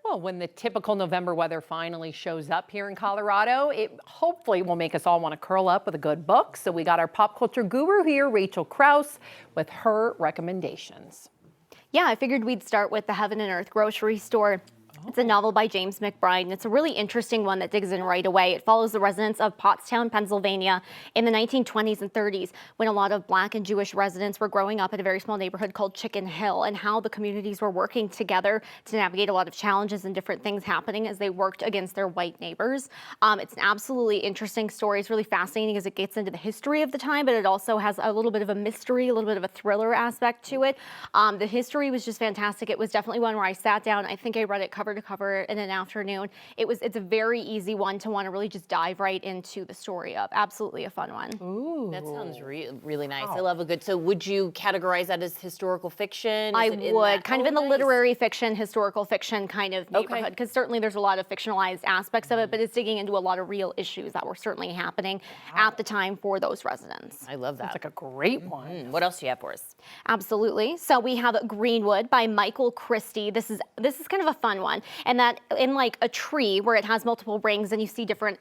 Well, when the typical November weather finally shows up here in Colorado, it hopefully will make us all want to curl up with a good book. So we got our pop culture guru here, Rachael Krause, with her recommendations. Yeah, I figured we'd start with The Heaven and Earth Grocery Store. It's a novel by James McBride, and it's a really interesting one that digs in right away. It follows the residents of Pottstown, Pennsylvania in the 1920s and 30s when a lot of Black and Jewish residents were growing up in a very small neighborhood called Chicken Hill, and how the communities were working together to navigate a lot of challenges and different things happening as they worked against their white neighbors. It's an absolutely interesting story. It's really fascinating as it gets into the history of the time, but it also has a little bit of a mystery, a little bit of a thriller aspect to it. The history was just fantastic. It was definitely one where I sat down. I think I read it cover to cover in an afternoon. It's a very easy one to want to really just dive right into the story of. Absolutely a fun one. Ooh. That sounds really nice. Wow. I love a good, so would you categorize that as historical fiction? I would, kind of in the literary fiction, historical fiction kind of neighborhood, because certainly there's a lot of fictionalized aspects of it, but it's digging into a lot of real issues that were certainly happening at the time for those residents. I love that. That's like a great one. What else do you have for us? Absolutely. So we have Greenwood by Michael Christie. This is kind of a fun one. And that in like a tree where it has multiple rings and you see different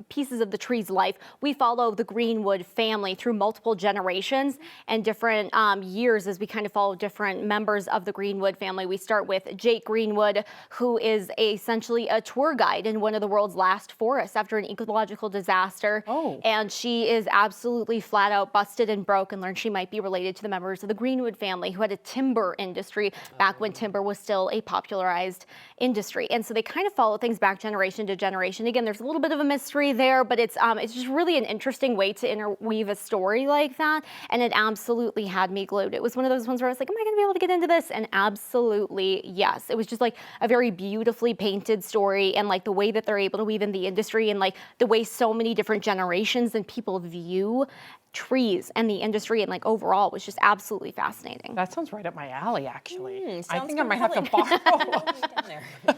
pieces of the tree's life, we follow the Greenwood family through multiple generations and different years as we kind of follow different members of the Greenwood family. We start with Jake Greenwood, who is essentially a tour guide in one of the world's last forests after an ecological disaster. And she is absolutely flat out busted and broke, and learned she might be related to the members of the Greenwood family who had a timber industry back when timber was still a popularized industry. And so they kind of follow things back generation to generation. Again, there's a little bit of a mystery there, but it's just really an interesting way to interweave a story like that. And it absolutely had me glued. It was one of those ones where I was like, am I going to be able to get into this? And absolutely yes. It was just like a very beautifully painted story, and like the way that they're able to weave in the industry, and like the way so many different generations and people view trees and the industry, and like overall was just absolutely fascinating. That sounds right up my alley, actually. I think I I might have to borrow.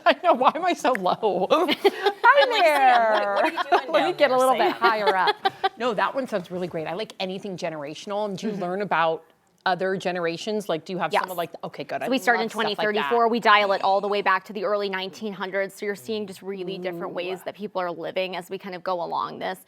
I know, why am I so low? Hi there. What are you doing Let me get a little bit higher up. No, that one sounds really great. I like anything generational. And do you learn about other generations? Like, do you have some of like, okay, good. So we start in 2034. We dial it all the way back to the early 1900s. So you're seeing just really different ways that people are living as we kind of go along this.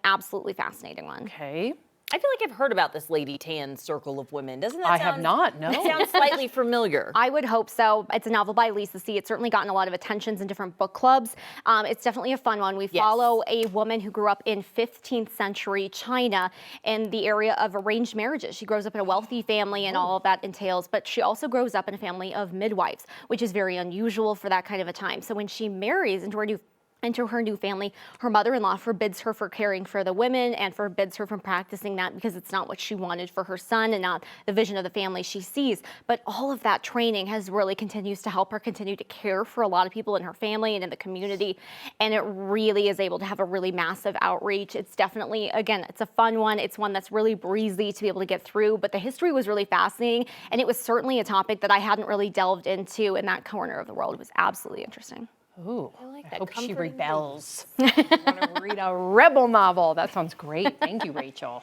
Absolutely fascinating one. Okay. I feel like I've heard about this Lady Tan circle of women. Doesn't that I sound, have not, no. It sounds slightly familiar. I would hope so. It's a novel by Lisa C. It's certainly gotten a lot of attentions in different book clubs. It's definitely a fun one. We follow a woman who grew up in 15th century China in the area of arranged marriages. She grows up in a wealthy family and all of that entails, but she also grows up in a family of midwives, which is very unusual for that kind of a time. So when she marries into her new family, her mother-in-law forbids her for caring for the women and forbids her from practicing that because it's not what she wanted for her son and not the vision of the family she sees. But all of that training continues to help her continue to care for a lot of people in her family and in the community. And it really is able to have a really massive outreach. It's definitely, again, it's a fun one. It's one that's really breezy to be able to get through, but the history was really fascinating. And it was certainly a topic that I hadn't really delved into in that corner of the world. It was absolutely interesting. Ooh, I hope she comforting rebels. I want to read a rebel novel. That sounds great. Thank you, Rachel.